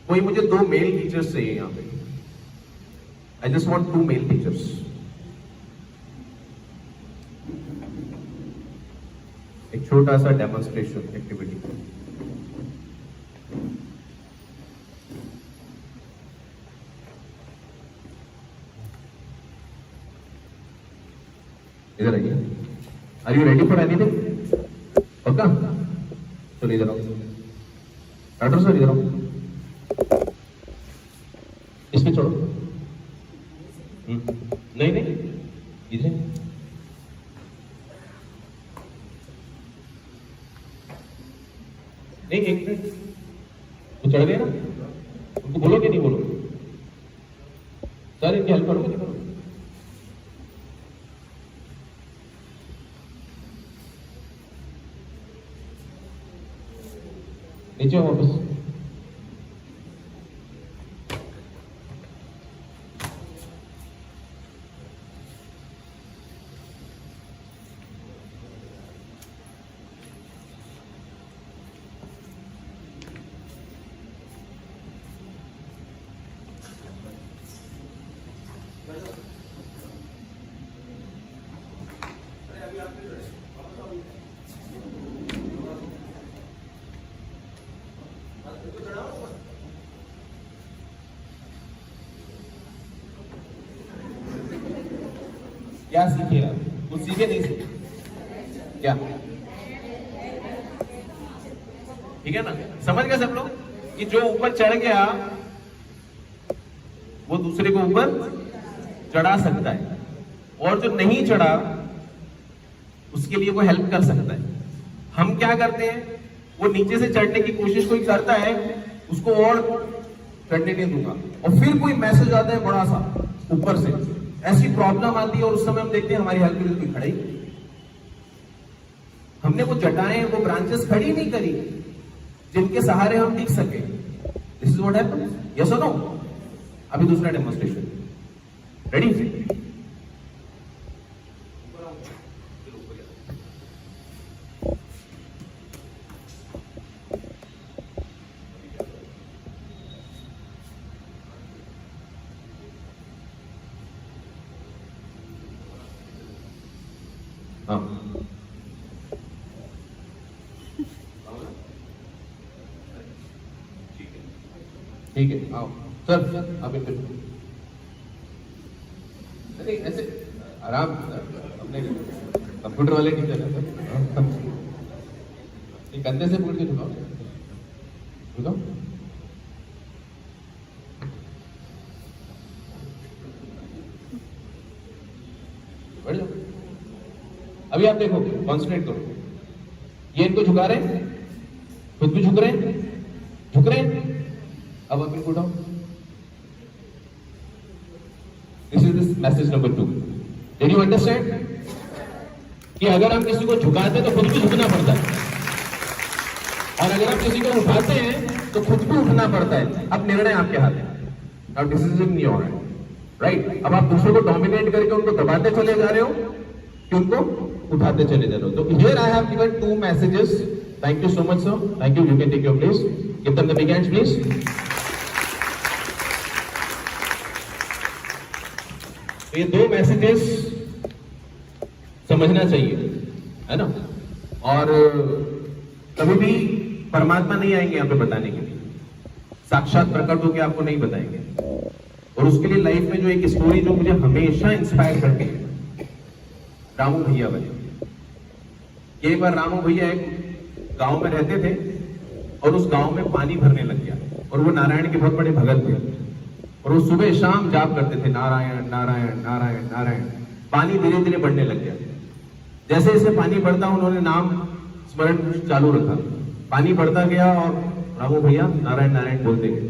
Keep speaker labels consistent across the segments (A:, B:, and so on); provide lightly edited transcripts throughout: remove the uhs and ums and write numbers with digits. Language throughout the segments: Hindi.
A: कोई मुझे 2 मेल टीचर्स चाहिए यहाँ पे। I just want 2 male teachers. एक छोटा सा डेमोन्स्ट्रेशन एक्टिविटी। इधर आइए। Are you ready for anything? पक्का? चलो इधर आओ। डॉक्टर सर इधर आओ। इसमें छोड़ो। नहीं नहीं, इधर नहीं, एक मिनट। वो चढ़ गए ना, उनको बोलो कि नहीं बोलो? सर इनकी हेल्प करोगे नहीं करोगे? नीचे वापस। क्या सीखेगा? कुछ सीखे नहीं सीखे क्या? ठीक है ना? समझ गए सब लोग कि जो ऊपर चढ़ गया वो दूसरे को ऊपर चढ़ा सकता है, और जो नहीं चढ़ा उसके लिए वो हेल्प कर सकता है। हम क्या करते हैं, वो नीचे से चढ़ने की कोशिश कोई करता है, उसको और चढ़ने नहीं दूंगा, और फिर कोई मैसेज आता है बड़ा सा ऊपर से, ऐसी प्रॉब्लम आती है, और उस समय हम देखते हैं हमारी हेल्प के लिए कोई खड़ा ही। हमने वो जटाएं, वो ब्रांचेस खड़ी नहीं करी जिनके सहारे हम टिक सके। This is what happens. Yes और नो? अभी दूसरा डेमोन्स्ट्रेशन। रेडी? हाँ, ठीक है, आओ सर। आप नहीं, ऐसे आराम, अपने कंप्यूटर वाले टीचर है सर। कंधे से पकड़ के झुकाओ, झुकाओ। बढ़ जाओ। अभी आप देखो, कॉन्सेंट्रेट करो। ये इनको झुका रहे हैं, खुद भी झुक रहे हैं, झुक रहे हैं। अब आप इनको उठाओ। This is this message number 2। Did you understand कि अगर हम किसी को झुकाते हैं तो खुद भी झुकना पड़ता है, और अगर हम किसी को उठाते हैं तो खुद भी उठना पड़ता है। अब निर्णय आपके हाथ है। Now this is in your hand, right? अब आप दूसरों को डोमिनेट करके उनको दबाते चले जा रहे हो कि उनको उठाते चले जा रहे हो। तो here I have given 2 messages. Thank you so much sir, thank you. You can take your place. Give them the big hands please. ये 2 मैसेजेस समझना चाहिए, है ना? और कभी भी परमात्मा नहीं आएंगे यहाँ पे बताने के लिए, साक्षात प्रकट होकर आपको नहीं बताएंगे। और उसके लिए लाइफ में जो एक स्टोरी जो मुझे हमेशा इंस्पायर करती है, रामू भैया वाली। एक बार रामू भैया एक गांव में रहते थे, और उस गांव में पानी भरने लग गया, और वो नारायण के बहुत बड़े भगत थे, और वो सुबह शाम जाप करते थे, नारायण नारायण नारायण नारायण। पानी धीरे धीरे बढ़ने लग गया। जैसे जैसे पानी बढ़ता उन्होंने नाम स्मरण चालू रखा, पानी बढ़ता गया, और रामू भैया नारायण नारायण बोलते गए।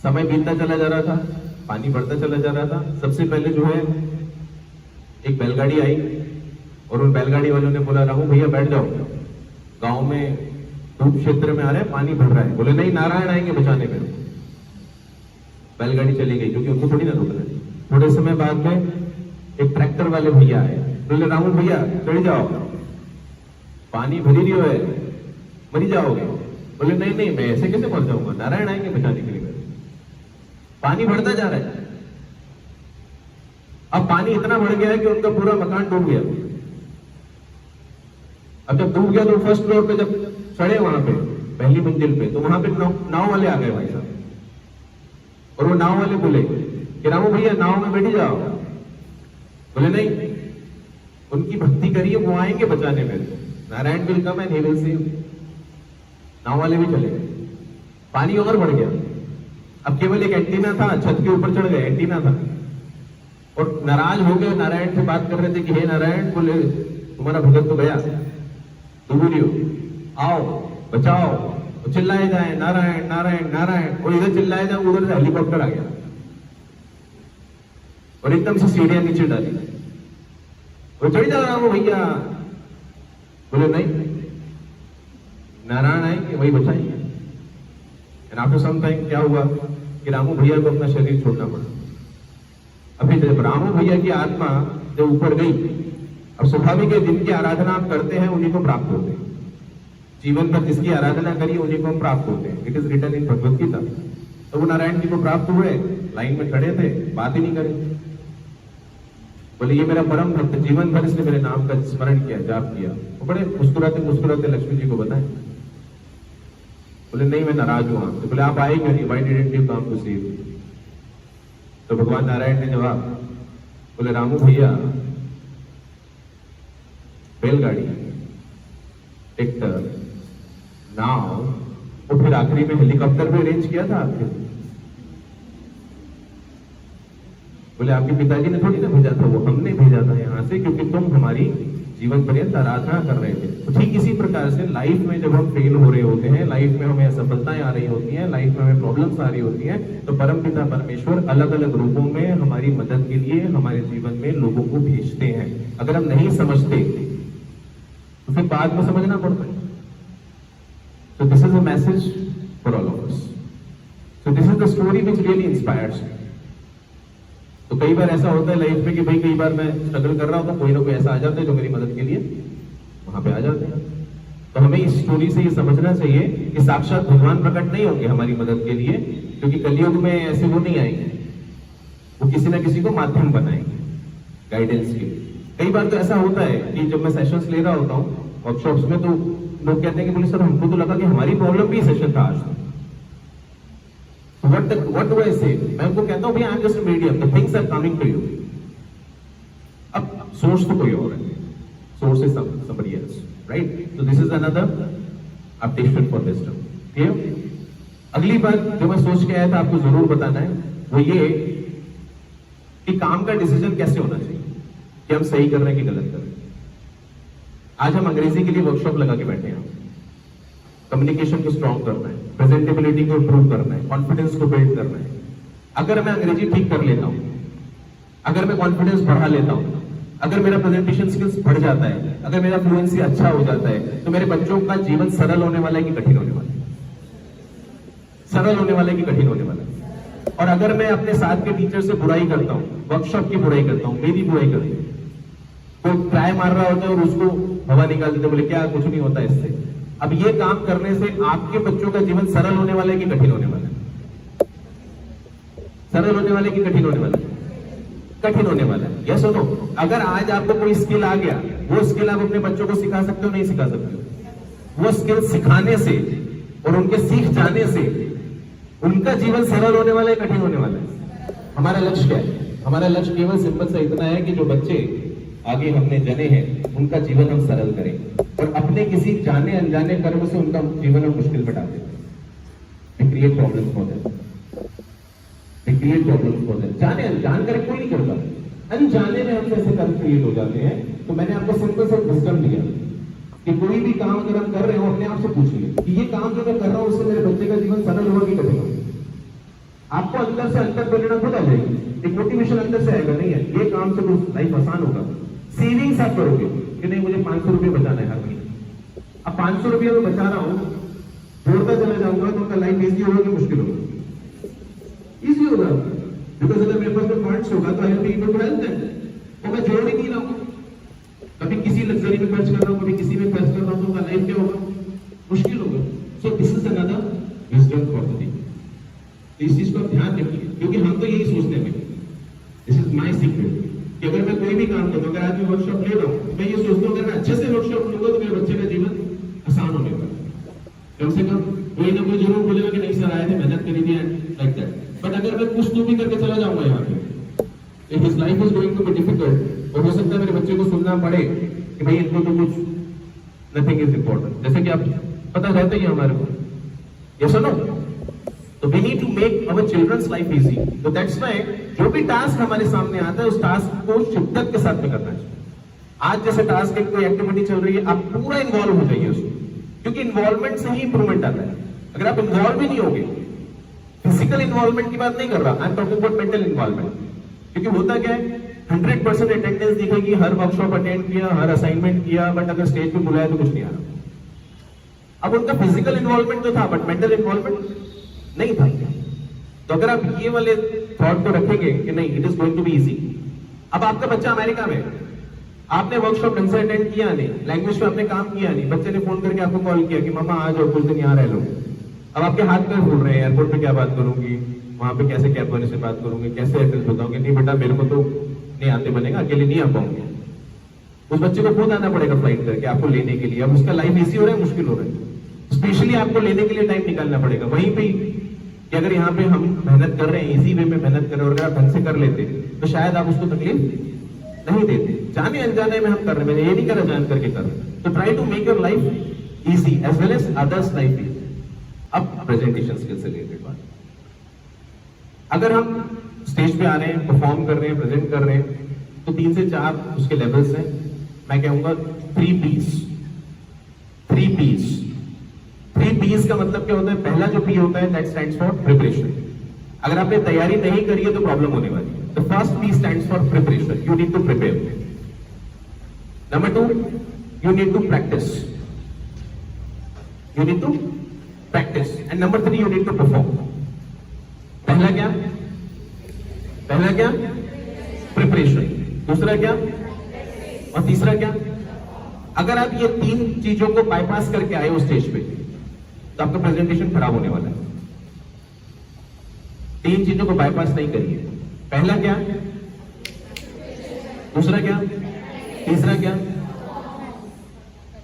A: समय बीतता चला जा रहा था, पानी बढ़ता चला जा रहा था। सबसे पहले जो है एक बैलगाड़ी आई, और उन बैलगाड़ी वालों ने बोला, रामू भैया बैठ जाओ, गांव में धूप क्षेत्र में आ रहे हैं, पानी भर रहा है। बोले नहीं, नारायण आएंगे बचाने में। बैलगाड़ी चली गई, क्योंकि उनको थोड़ी ना रोकना है। थोड़े समय बाद में एक ट्रैक्टर वाले भैया आए, बोले रामू भैया चढ़ जाओ, पानी भरी रही है, मरी जाओगे। बोले नहीं नहीं, मैं ऐसे कैसे मर जाऊंगा, नारायण आएंगे बचाने के लिए मेरे। पानी बढ़ता जा रहा है, अब पानी इतना बढ़ गया है कि उनका पूरा मकान डूब गया। अब जब डूब गया तो फर्स्ट फ्लोर पे जब चढ़े वहां पे पहली मंजिल पे, तो वहां पे नाव वाले आ गए भाई साहब, और वो नाव वाले बोले कि रामू भैया नाव में बैठी जाओ। बोले नहीं, उनकी भक्ति करिए, वो आएंगे बचाने में, Narayan will come and he will save. नाव वाले भी चले गए, पानी और बढ़ गया। अब केवल एक एंटीना था, छत के ऊपर चढ़ गए, एंटीना था, और नाराज हो गए, नारायण से बात कर रहे थे कि हे नारायण, बोले तुम्हारा भगत तो गया, डूबूरियो आओ बचाओ, तो चिल्लाए जाए नारायण नारायण नारायण, और इधर चिल्लाए जाए, उधर से हेलीकॉप्टर आ गया और एकदम से सीढ़ियां नीचे डाली, वो चढ़ जा रहा हूं भैया। बोले नहीं, नारायण आएंगे वही बचाएंगे। एंड आफ्टर सम टाइम क्या हुआ कि रामू भैया को अपना शरीर छोड़ना पड़ा। अभी जब रामू भैया की आत्मा जब ऊपर गई, अब स्वाभाविक है जिनकी आराधना आप करते हैं उन्हीं को प्राप्त होते हैं, जीवन पर जिसकी आराधना करिए उन्हीं को हम प्राप्त होते हैं। It is written in Bhagavad Gita. तो वो नारायण जी को प्राप्त हुए, लाइन में खड़े थे, बात ही नहीं करे। बोले ये मेरा परम भक्त, जीवन भर इसने मेरे नाम का स्मरण किया, जाप किया। वो बड़े मुस्कुराते मुस्कुराते लक्ष्मी जी को बताए। बोले नहीं, मैं नाराज हूं आपसे। बोले आप आए क्यों नहीं, why didn't you come to save? तो भगवान नारायण ने जवाब, बोले रामू भैया बैलगाड़ी, ट्रैक्टर, नाव, और फिर आखिरी में हेलीकॉप्टर भी अरेंज किया था आपके। बोले आपके पिताजी ने थोड़ी ना भेजा था, वो हमने भेजा था यहाँ से, क्योंकि तुम हमारी जीवन पर्यंत आराधना कर रहे थे। तो ठीक इसी प्रकार से लाइफ में जब हम फेल हो रहे होते हैं, लाइफ में हमें असफलताएं आ रही होती हैं, लाइफ में हमें प्रॉब्लम्स आ रही होती हैं, तो परमपिता परमेश्वर अलग अलग रूपों में हमारी मदद के लिए हमारे जीवन में लोगों को भेजते हैं। अगर हम नहीं समझते तो फिर बाद में समझना पड़ता है। So this is a message for all of us. So this is the story which really inspires me. तो कई बार ऐसा होता है लाइफ में कि भाई कई बार मैं स्ट्रगल कर रहा हूं तो कोई ना कोई ऐसा आ जाता है जो मेरी मदद के लिए वहां पे आ जाते हैं। तो हमें इस स्टोरी से ये समझना चाहिए कि साक्षात भगवान प्रकट नहीं होंगे हमारी मदद के लिए, क्योंकि कलयुग में ऐसे वो नहीं आएंगे, वो किसी ना किसी को माध्यम बनाएंगे गाइडेंस के लिए। कई बार तो ऐसा होता है कि जब मैं सेशंस ले रहा होता हूँ वर्कशॉप्स में, तो लोग कहते हैं कि बोले सर हमको तो लगा कि हमारी प्रॉब्लम भी सेशन था आज। What do I say? मैं उनको कहता हूँ भैया I am just medium, the things are coming to you. अब सोर्स तो कोई और है, source is somebody else, right? So this is another updation for wisdom. Clear? अगली बात जो मैं सोच के आया था आपको जरूर बताना है वो ये कि काम का डिसीजन कैसे होना चाहिए, कि हम सही कर रहे हैं कि गलत कर रहे हैं। आज हम अंग्रेजी के लिए वर्कशॉप लगा के बैठे हैं। कम्युनिकेशन को स्ट्रॉन्ग करना है, प्रेजेंटेबिलिटी को इंप्रूव करना है, कॉन्फिडेंस को बिल्ड करना है। अगर मैं अंग्रेजी ठीक कर लेता हूं, अगर मैं कॉन्फिडेंस बढ़ा लेता हूं, अगर मेरा प्रेजेंटेशन स्किल्स बढ़ जाता है, अगर मेरा फ्लुएंसी अच्छा हो जाता है, तो मेरे बच्चों का जीवन सरल होने वाला है कि कठिन होने वाला है? सरल होने वाला है कि कठिन होने वाला है? और अगर मैं अपने साथ के टीचर से बुराई करता हूं, वर्कशॉप की बुराई करता हूं, मेरी बुराई करता हूं, कोई ट्राई मार रहा होता है और उसको हवा निकाल देते, बोले क्या कुछ नहीं होता इससे। अब ये काम करने से आपके बच्चों का जीवन सरल होने वाला है कि कठिन होने वाला है? सरल होने वाला है कि कठिन होने वाला है? कठिन होने वाला है। यस और नो? अगर आज आपको कोई स्किल आ गया, वो स्किल आप अपने बच्चों को सिखा सकते हो, नहीं सिखा सकते हो? वो स्किल सिखाने से और उनके सीख जाने से उनका जीवन सरल होने वाला है, कठिन होने वाला है? हमारा लक्ष्य क्या है? हमारा लक्ष्य केवल सिंपल सा इतना है कि जो बच्चे आगे हमने जने हैं उनका जीवन हम सरल करें, और अपने किसी जाने अनजाने कर्म से उनका जीवन हम मुश्किल में डाल देते हैं। Create problem for them, create problem for them. जाने अनजान कर कोई नहीं करता, अनजाने में हमसे ऐसे कर्म क्रिएट हो जाते हैं। तो मैंने आपको सिंपल सा विजडम दिया कि कोई भी काम अगर हम कर रहे हो अपने आप से पूछिए कि ये काम जो मैं कर रहा हूं उससे मेरे बच्चे का जीवन सरल होगा कि कठिन होगा? आपको अंदर से अंतर प्रेरणा खुद आ जाएगी, एक मोटिवेशन अंदर से आएगा, नहीं है ये काम से तो लाइफ आसान होगा। सेविंग्स आप करोगे कि नहीं मुझे 500 रुपये बचाना है हर महीने, अब 500 रुपये में बचा रहा हूं, जोड़ता चला जाऊंगा तो उनका लाइफ इजी होगा कि मुश्किल होगा? इजी होगा, बिकॉज अगर मेरे पास में फंड्स होगा तो I will be able to help them. और मैं जोड़ ही नहीं रहा हूं, कभी किसी लग्जरी में खर्च कर रहा हूं, कभी किसी में खर्च कर रहा हूं, तो उनका लाइफ क्या होगा? मुश्किल होगा। So this is the wisdom for the day. तो इस चीज को आप ध्यान रखिए, क्योंकि हम तो यही सोचते हैं भाई, दिस इज माई सीक्रेट, कि अगर मैं कोई भी काम करूँ, अगर आज मैं वर्कशॉप ले रहा हूँ, मैं ये सोचता हूँ अगर मैं अच्छे से वर्कशॉप लूंगा तो मेरे बच्चे का जीवन आसान होने वाला है। कम से कम कोई ना कोई जरूर बोलेगा कि नहीं सर आए थे, मेहनत करी थी, लाइक दैट। बट अगर मैं कुछ तो भी करके चला जाऊंगा यहाँ पे, if his life is going to be difficult, और हो सकता है मेरे बच्चे को सुनना पड़े कि भाई इनको तो कुछ नथिंग इज इम्पोर्टेंट, जैसे कि आप पता रहता ही है हमारे को, यस और नो। तो we need to make our children's life easy. तो दैट्स व्हाई जो भी टास्क हमारे सामने आता है उस टास्क को शिद्दत के साथ में करना चाहिए। आज जैसे टास्क एक कोई एक्टिविटी चल रही है, आप पूरा इन्वॉल्व हो जाइए उसमें, क्योंकि इन्वॉल्वमेंट से ही इंप्रूवमेंट आता है। अगर आप इन्वॉल्व ही नहीं होगे, फिजिकल इन्वॉल्वमेंट की बात नहीं कर रहा, I am talking about mental involvement. क्योंकि होता क्या है, 100% अटेंडेंस दिखेगी, हर वर्कशॉप अटेंड किया, हर असाइनमेंट किया, बट अगर स्टेज पे बुलाया तो कुछ नहीं आ रहा। अब उनका फिजिकल इन्वॉल्वमेंट तो था, बट मेंटल इन्वॉल्वमेंट नहीं था। तो अगर आप ये वाले थॉट को रखेंगे कि नहीं, it is going to be easy. अब आपका बच्चा अमेरिका में, आपने वर्कशॉप ढंग से अटेंड किया नहीं, लैंग्वेज पे आपने काम किया नहीं, बच्चे ने फोन करके आपको कॉल किया कि मामा आ जाओ, कुछ दिन यहाँ रह लो। अब आपके हाथ पैर फूल रहे हैं, एयरपोर्ट पे क्या बात करूंगी, वहां पे कैसे कैब वाले से बात करूंगी, कैसे एड्रेस बताऊंगी, नहीं बेटा मेरे को तो नहीं आते बनेगा, अकेले नहीं आ पाऊंगे। उस बच्चे को खुद आना पड़ेगा फ्लाइट करके आपको लेने के लिए। अब उसका लाइफ इजी हो रहा है, मुश्किल हो रहा है, स्पेशली आपको लेने के लिए टाइम निकालना पड़ेगा। वहीं पे कि अगर यहाँ पे हम मेहनत कर रहे हैं, इजी वे में मेहनत कर रहे हैं, और अगर आप ढंग से कर लेते तो शायद आप उसको तकलीफ नहीं देते। जाने अनजाने में हम कर रहे हैं, मैंने ये नहीं करा जान करके कर रहे हैं। तो try to make your life easy as well as others life easy. अब प्रेजेंटेशन स्किल से रिलेटेड बात, अगर हम स्टेज पे आ रहे हैं, परफॉर्म कर रहे हैं, प्रेजेंट कर रहे हैं, तो 3 से 4 उसके लेवल्स हैं। मैं कहूंगा 3 P's। 3 P's का मतलब क्या होता है? पहला जो P होता है दैट स्टैंड्स फॉर प्रिपरेशन। अगर आपने तैयारी नहीं करी है तो प्रॉब्लम होने वाली है। The first P stands for preparation, you need to prepare. Number 2, you need to practise, you need to practise, and number 3, you need to perform. पहला क्या? प्रिपरेशन। दूसरा क्या? और तीसरा क्या? अगर आप ये 3 चीजों को बाईपास करके आए हो स्टेज पे, तो आपका प्रेजेंटेशन खराब होने वाला है। 3 चीजों को बाईपास नहीं करिए। पहला क्या? दूसरा क्या? तीसरा क्या?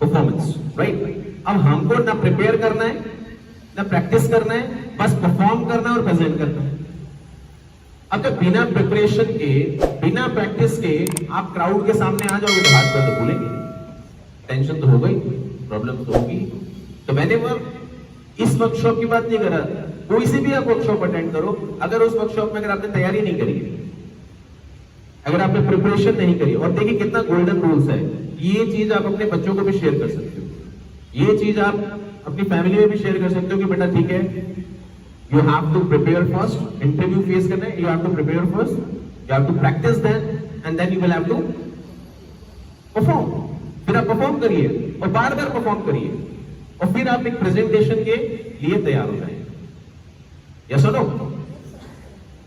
A: Performance, right? अब हमको ना प्रिपेयर करना है, ना प्रैक्टिस करना है, बस परफॉर्म करना है और प्रेजेंट करना है। अब जब बिना प्रिपरेशन के, बिना प्रैक्टिस के आप क्राउड के सामने आ जाओगे तो हाथ पैर तो भूलेंगे, टेंशन तो हो गई, प्रॉब्लम तो होगी। तो मैंने वो इस वर्कशॉप की बात नहीं कर रहा, कोई से भी आप वर्कशॉप अटेंड करो, अगर उस वर्कशॉप में अगर आपने तैयारी नहीं करी है, अगर आपने प्रिपरेशन नहीं करी, और देखिए कितना गोल्डन रूल्स है, ये चीज आप अपने बच्चों को भी शेयर कर सकते हो, ये चीज आप अपनी फैमिली में भी शेयर कर सकते हो कि बेटा ठीक है, you have to prepare first, interview face करना है, you have to prepare first, you have to practise then, and then you will have to perform. फिर आप परफॉर्म करिए और बार बार परफॉर्म करिए, और फिर आप एक प्रेजेंटेशन के लिए तैयार हो जाएंगे। यस और no?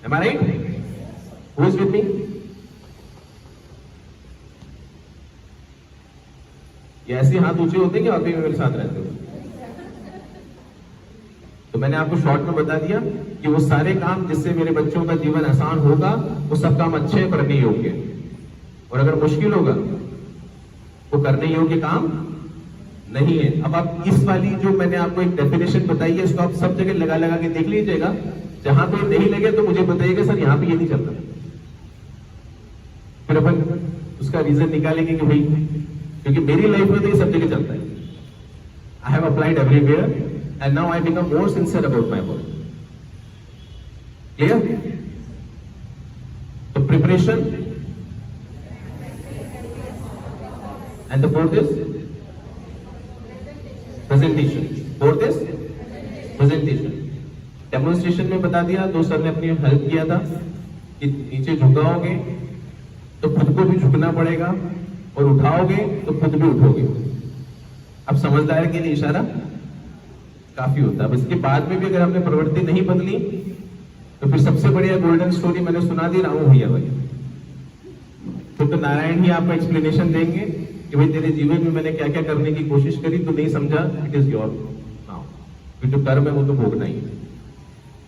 A: Am I right? Who is with me? ये ऐसे हाथ ऊंचे होते हैं कि वाकई में मेरे साथ रहते हो? तो मैंने आपको शॉर्ट में बता दिया कि वो सारे काम जिससे मेरे बच्चों का जीवन आसान होगा, वो सब काम अच्छे करने योग्य, और अगर मुश्किल होगा वो करने योग्य काम नहीं है। अब आप इस वाली जो मैंने आपको एक डेफिनेशन बताई है, इसको आप सब जगह लगा लगा के देख लीजिएगा। जहां पे नहीं लगे तो मुझे बताइएगा सर यहाँ पे ये नहीं चलता, फिर अपन उसका रीजन निकालेंगे कि भाई, क्योंकि मेरी लाइफ में तो ये सब जगह चलता है। I have applied everywhere and now I become more sincere about my work. Clear? So preparation, and the fourth is presentation. Fourth is presentation. Demonstration में बता दिया, दो सर ने अपनी हेल्प किया था कि नीचे झुकाओगे तो खुद को भी झुकना पड़ेगा, और उठाओगे तो खुद भी उठोगे। अब समझदार के लिए इशारा काफी होता है। अब इसके बाद में भी अगर आपने प्रवृत्ति नहीं बदली तो फिर सबसे बढ़िया गोल्डन स्टोरी मैंने सुना दी रामू भैया भाई। तो नारायण ही आपको एक्सप्लेनेशन देंगे कि भाई तेरे जीवन में मैंने क्या क्या करने की कोशिश करी, तो नहीं समझा, इट इज योर नाउ, क्योंकि जो कर्म है वो तो भोगना ही है।